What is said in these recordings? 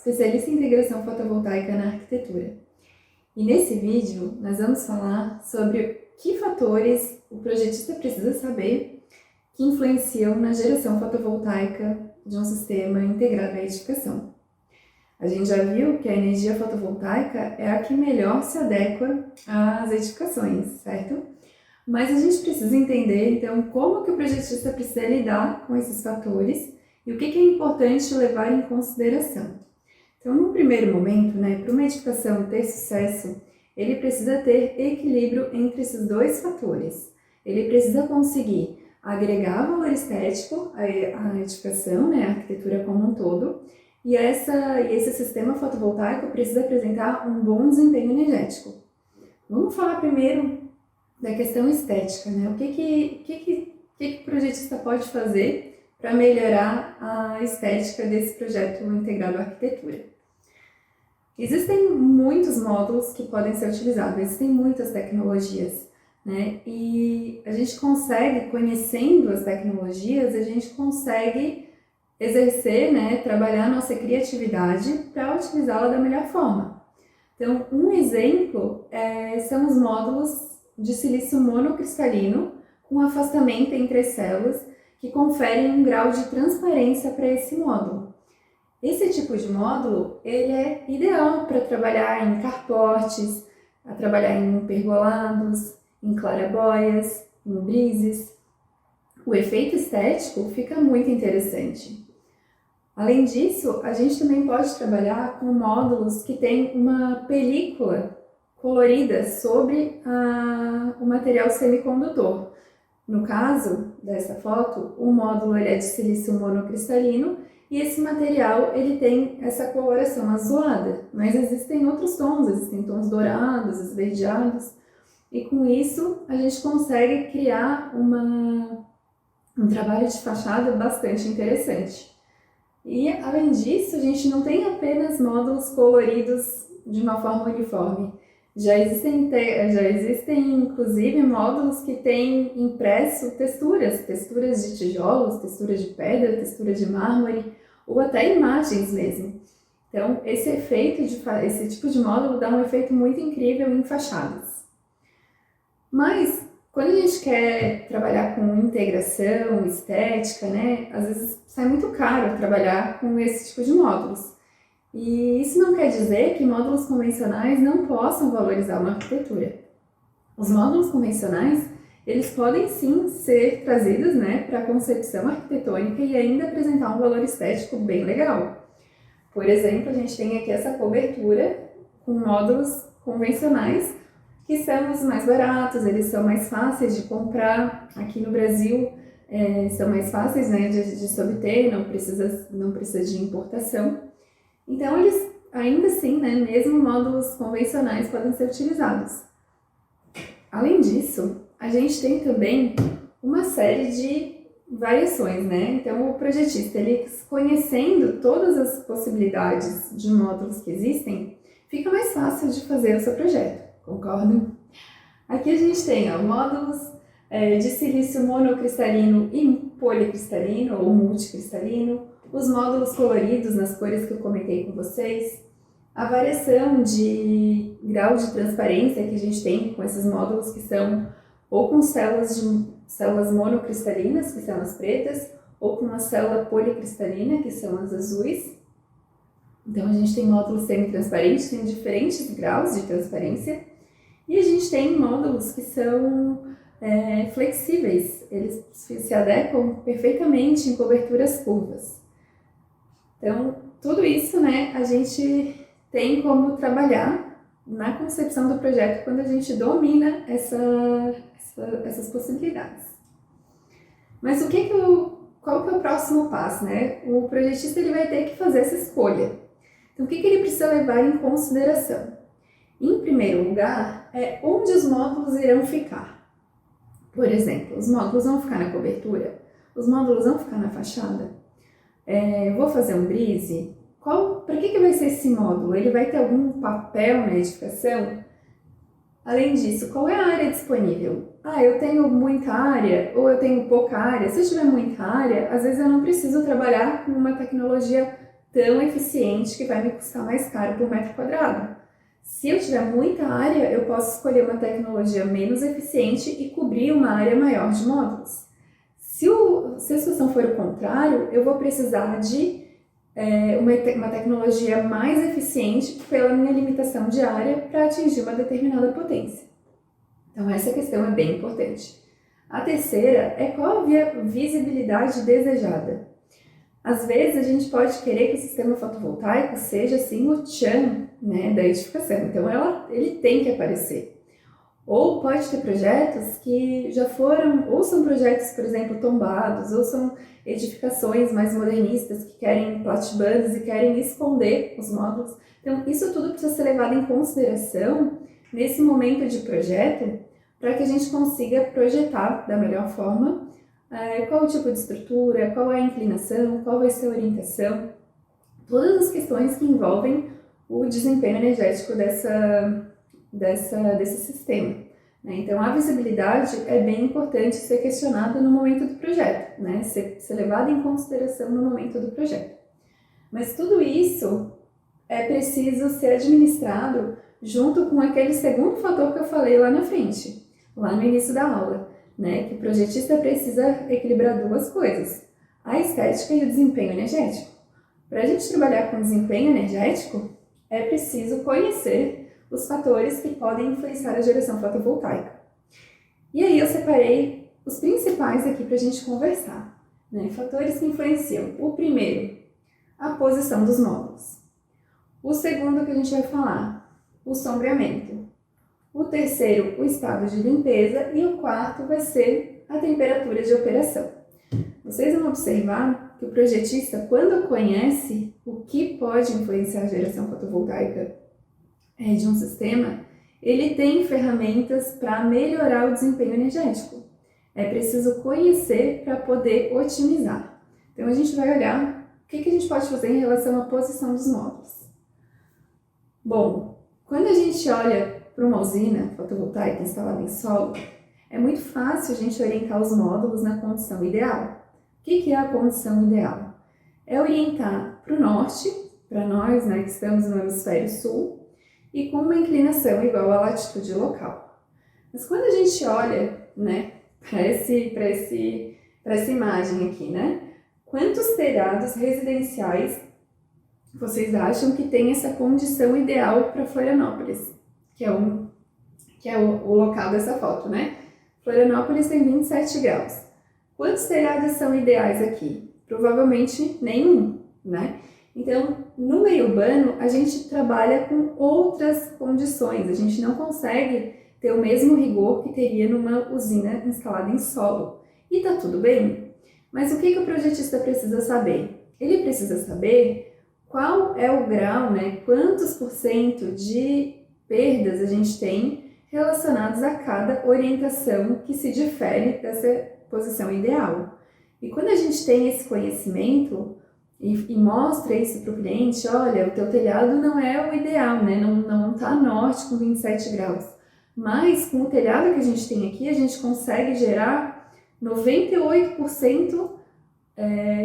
especialista em integração fotovoltaica na arquitetura. E nesse vídeo nós vamos falar sobre que fatores o projetista precisa saber que influenciam na geração fotovoltaica de um sistema integrado à edificação. A gente já viu que a energia fotovoltaica é a que melhor se adequa às edificações, certo? Mas a gente precisa entender, então, como que o projetista precisa lidar com esses fatores e o que é importante levar em consideração. Então, no primeiro momento, para uma edificação ter sucesso, ele precisa ter equilíbrio entre esses dois fatores. Ele precisa conseguir agregar valor estético à edificação, a arquitetura como um todo, e esse sistema fotovoltaico precisa apresentar um bom desempenho energético. Vamos falar primeiro da questão estética, O que o projetista pode fazer para melhorar a estética desse projeto integrado à arquitetura? Existem muitos módulos que podem ser utilizados, existem muitas tecnologias, E a gente consegue, conhecendo as tecnologias, a gente consegue exercer, trabalhar a nossa criatividade para utilizá-la da melhor forma. Então, um exemplo são os módulos de silício monocristalino com afastamento entre as células que conferem um grau de transparência para esse módulo. Esse tipo de módulo ele é ideal para trabalhar em carportes, para trabalhar em pergolados, em claraboias, em brises. O efeito estético fica muito interessante. Além disso, a gente também pode trabalhar com módulos que têm uma película colorida sobre o material semicondutor. No caso dessa foto, o módulo é de silício monocristalino e esse material ele tem essa coloração azulada, mas existem outros tons, existem tons dourados, esverdeados, e com isso a gente consegue criar um trabalho de fachada bastante interessante. E além disso, a gente não tem apenas módulos coloridos de uma forma uniforme. Já existem inclusive módulos que têm impresso texturas de tijolos, texturas de pedra, textura de mármore ou até imagens mesmo. Então, esse tipo de módulo dá um efeito muito incrível em fachadas. Mas, quando a gente quer trabalhar com integração, estética, às vezes sai muito caro trabalhar com esse tipo de módulos. E isso não quer dizer que módulos convencionais não possam valorizar uma arquitetura. Os módulos convencionais, eles podem sim ser trazidos para a concepção arquitetônica e ainda apresentar um valor estético bem legal. Por exemplo, a gente tem aqui essa cobertura com módulos convencionais, que são os mais baratos, eles são mais fáceis de comprar aqui no Brasil, são mais fáceis de se obter, não precisa de importação. Então, eles, ainda assim, mesmo módulos convencionais podem ser utilizados. Além disso, a gente tem também uma série de variações, Então, o projetista, ele conhecendo todas as possibilidades de módulos que existem, fica mais fácil de fazer o seu projeto, concordam? Aqui a gente tem módulos de silício monocristalino e policristalino ou multicristalino, os módulos coloridos nas cores que eu comentei com vocês, a variação de grau de transparência que a gente tem com esses módulos que são ou com células monocristalinas, que são as pretas, ou com uma célula policristalina, que são as azuis. Então a gente tem módulos semi-transparentes, tem diferentes graus de transparência, e a gente tem módulos que são flexíveis, eles se adequam perfeitamente em coberturas curvas. Então, tudo isso, a gente tem como trabalhar na concepção do projeto quando a gente domina essas possibilidades. Mas qual que é o próximo passo, O projetista ele vai ter que fazer essa escolha. Então, o que ele precisa levar em consideração? Em primeiro lugar, onde os módulos irão ficar. Por exemplo, os módulos vão ficar na cobertura? Os módulos vão ficar na fachada? Eu vou fazer um brise? Para que vai ser esse módulo? Ele vai ter algum papel na edificação? Além disso, qual é a área disponível? Eu tenho muita área ou eu tenho pouca área? Se eu tiver muita área, às vezes eu não preciso trabalhar com uma tecnologia tão eficiente que vai me custar mais caro por metro quadrado. Se eu tiver muita área, eu posso escolher uma tecnologia menos eficiente e cobrir uma área maior de módulos. Se a situação for o contrário, eu vou precisar de uma tecnologia mais eficiente pela minha limitação de área para atingir uma determinada potência. Então, essa questão é bem importante. A terceira é qual a visibilidade desejada. Às vezes, a gente pode querer que o sistema fotovoltaico seja, assim, o tchan, né, da edificação. Então, ele tem que aparecer. Ou pode ter projetos que já foram, ou são projetos, por exemplo, tombados, ou são edificações mais modernistas que querem platibandas e querem esconder os módulos. Então, isso tudo precisa ser levado em consideração nesse momento de projeto para que a gente consiga projetar da melhor forma qual o tipo de estrutura, qual é a inclinação, qual vai ser a orientação, todas as questões que envolvem o desempenho energético desse sistema. Né? Então, a visibilidade é bem importante ser questionada no momento do projeto, né? ser levada em consideração no momento do projeto. Mas tudo isso é preciso ser administrado junto com aquele segundo fator que eu falei lá na frente, lá no início da aula, né? Que o projetista precisa equilibrar duas coisas, a estética e o desempenho energético. Para a gente trabalhar com desempenho energético, é preciso conhecer os fatores que podem influenciar a geração fotovoltaica. E aí eu separei os principais aqui para a gente conversar, né? Fatores que influenciam. O primeiro, a posição dos módulos. O segundo que a gente vai falar, o sombreamento. O terceiro, o estado de limpeza. E o quarto vai ser a temperatura de operação. Vocês vão observar que o projetista, quando conhece o que pode influenciar a geração fotovoltaica de um sistema, ele tem ferramentas para melhorar o desempenho energético. É preciso conhecer para poder otimizar. Então, a gente vai olhar o que a gente pode fazer em relação à posição dos módulos. Bom, quando a gente olha para uma usina fotovoltaica instalada em solo, é muito fácil a gente orientar os módulos na condição ideal. O que é a condição ideal? É orientar para o norte, para nós, né, que estamos no hemisfério sul, e com uma inclinação igual à latitude local. Mas quando a gente olha, né, para essa imagem aqui, né, quantos telhados residenciais vocês acham que tem essa condição ideal para Florianópolis, que é o local dessa foto, né? Florianópolis tem 27 graus. Quantos telhados são ideais aqui? Provavelmente nenhum, né? Então, no meio urbano, a gente trabalha com outras condições. A gente não consegue ter o mesmo rigor que teria numa usina instalada em solo. E tá tudo bem. Mas o que o projetista precisa saber? Ele precisa saber qual é o grau, né? Quantos por cento de perdas a gente tem relacionados a cada orientação que se difere dessa posição ideal. E quando a gente tem esse conhecimento e mostra isso para o cliente, olha, o teu telhado não é o ideal, né? Não está norte com 27 graus. Mas com o telhado que a gente tem aqui, a gente consegue gerar 98%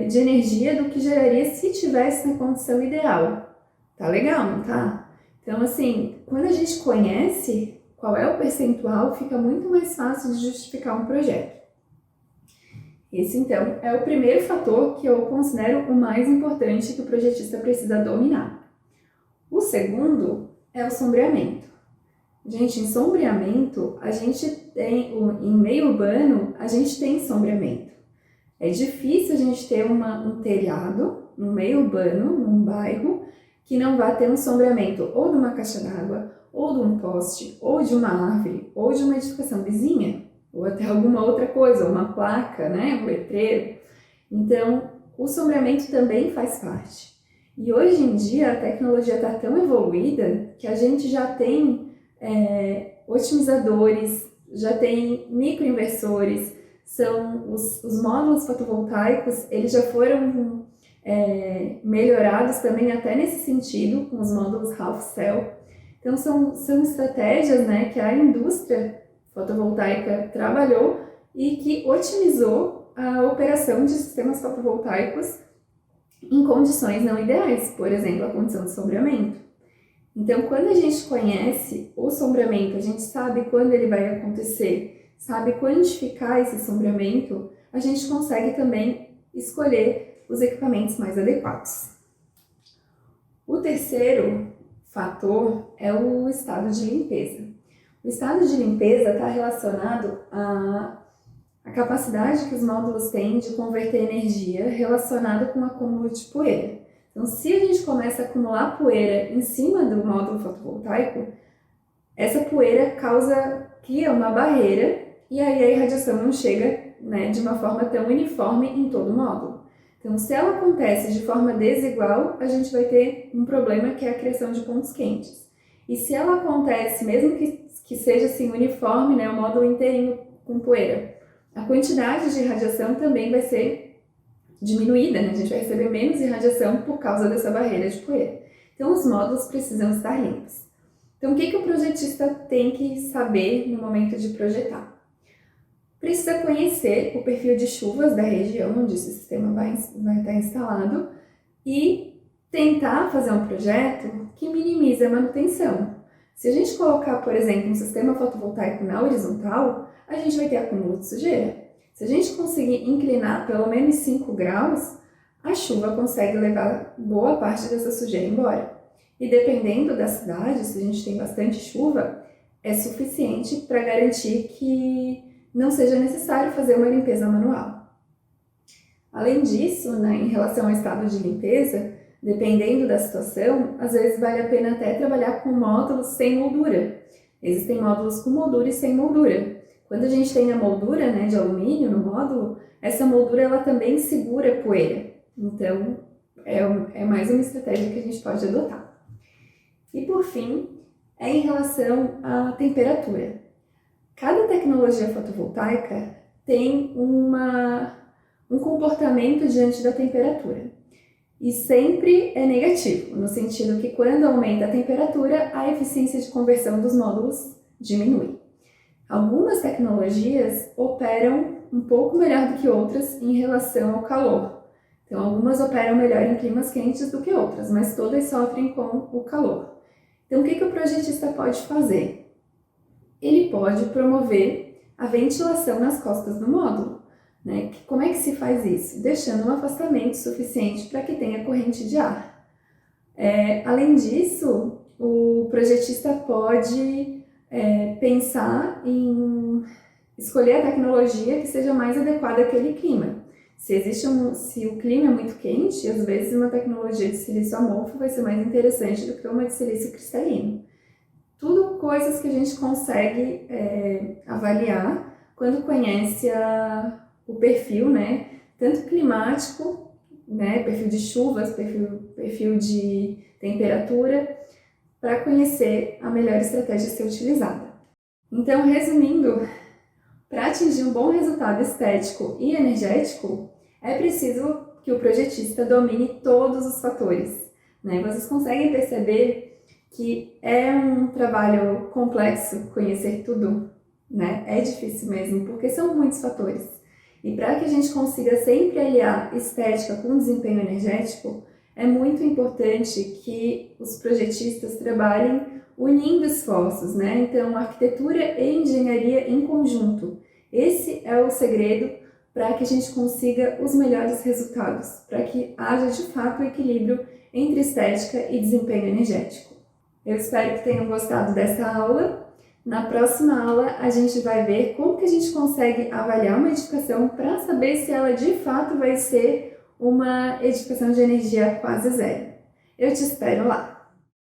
de energia do que geraria se tivesse na condição ideal. Tá legal, não tá? Então, assim, quando a gente conhece qual é o percentual, fica muito mais fácil de justificar um projeto. Esse, então, é o primeiro fator que eu considero o mais importante que o projetista precisa dominar. O segundo é o sombreamento. Gente, em sombreamento, a gente tem, em meio urbano, a gente tem sombreamento. É difícil a gente ter um telhado no meio urbano, num bairro, que não vá ter um sombreamento ou de uma caixa d'água, ou de um poste, ou de uma árvore, ou de uma edificação vizinha, ou até alguma outra coisa, uma placa, né, um letreiro. Então, o sombreamento também faz parte. E hoje em dia a tecnologia está tão evoluída que a gente já tem otimizadores, já tem microinversores, são os módulos fotovoltaicos, eles já foram melhorados também até nesse sentido, com os módulos half cell. Então são estratégias, né, que a indústria fotovoltaica trabalhou e que otimizou a operação de sistemas fotovoltaicos em condições não ideais, por exemplo, a condição de sombreamento. Então, quando a gente conhece o sombreamento, a gente sabe quando ele vai acontecer, sabe quantificar esse sombreamento, a gente consegue também escolher os equipamentos mais adequados. O terceiro fator é o estado de limpeza. O estado de limpeza está relacionado à capacidade que os módulos têm de converter energia relacionada com o acúmulo de poeira. Então, se a gente começa a acumular poeira em cima do módulo fotovoltaico, essa poeira cria uma barreira e aí a irradiação não chega, né, de uma forma tão uniforme em todo o módulo. Então, se ela acontece de forma desigual, a gente vai ter um problema que é a criação de pontos quentes. E se ela acontece, mesmo que seja assim uniforme, né, o módulo inteirinho com poeira, a quantidade de irradiação também vai ser diminuída, né? A gente vai receber menos irradiação por causa dessa barreira de poeira. Então, os módulos precisam estar limpos. Então, o que o projetista tem que saber no momento de projetar? Precisa conhecer o perfil de chuvas da região onde esse sistema vai estar instalado e tentar fazer um projeto que minimize a manutenção. Se a gente colocar, por exemplo, um sistema fotovoltaico na horizontal, a gente vai ter acúmulo de sujeira. Se a gente conseguir inclinar pelo menos 5 graus, a chuva consegue levar boa parte dessa sujeira embora. E dependendo da cidade, se a gente tem bastante chuva, é suficiente para garantir que não seja necessário fazer uma limpeza manual. Além disso, né, em relação ao estado de limpeza, dependendo da situação, às vezes vale a pena até trabalhar com módulos sem moldura. Existem módulos com moldura e sem moldura. Quando a gente tem a moldura, né, de alumínio no módulo, essa moldura ela também segura poeira. Então, é mais uma estratégia que a gente pode adotar. E por fim, é em relação à temperatura. Cada tecnologia fotovoltaica tem um comportamento diante da temperatura. E sempre é negativo, no sentido que quando aumenta a temperatura, a eficiência de conversão dos módulos diminui. Algumas tecnologias operam um pouco melhor do que outras em relação ao calor. Então, algumas operam melhor em climas quentes do que outras, mas todas sofrem com o calor. Então, o que o projetista pode fazer? Ele pode promover a ventilação nas costas do módulo. Né? Como é que se faz isso? Deixando um afastamento suficiente para que tenha corrente de ar. Além disso, o projetista pode pensar em escolher a tecnologia que seja mais adequada àquele clima. Se o clima é muito quente, às vezes uma tecnologia de silício amorfo vai ser mais interessante do que uma de silício cristalino. Tudo coisas que a gente consegue avaliar quando conhece o perfil, né, tanto climático, né, perfil de chuvas, perfil de temperatura, para conhecer a melhor estratégia a ser utilizada. Então, resumindo, para atingir um bom resultado estético e energético, é preciso que o projetista domine todos os fatores. Né? Vocês conseguem perceber que é um trabalho complexo conhecer tudo, né? É difícil mesmo, porque são muitos fatores. E para que a gente consiga sempre aliar estética com desempenho energético, é muito importante que os projetistas trabalhem unindo esforços, né? Então, arquitetura e engenharia em conjunto. Esse é o segredo para que a gente consiga os melhores resultados, para que haja de fato o equilíbrio entre estética e desempenho energético. Eu espero que tenham gostado dessa aula. Na próxima aula, a gente vai ver como que a gente consegue avaliar uma edificação para saber se ela de fato vai ser uma edificação de energia quase zero. Eu te espero lá!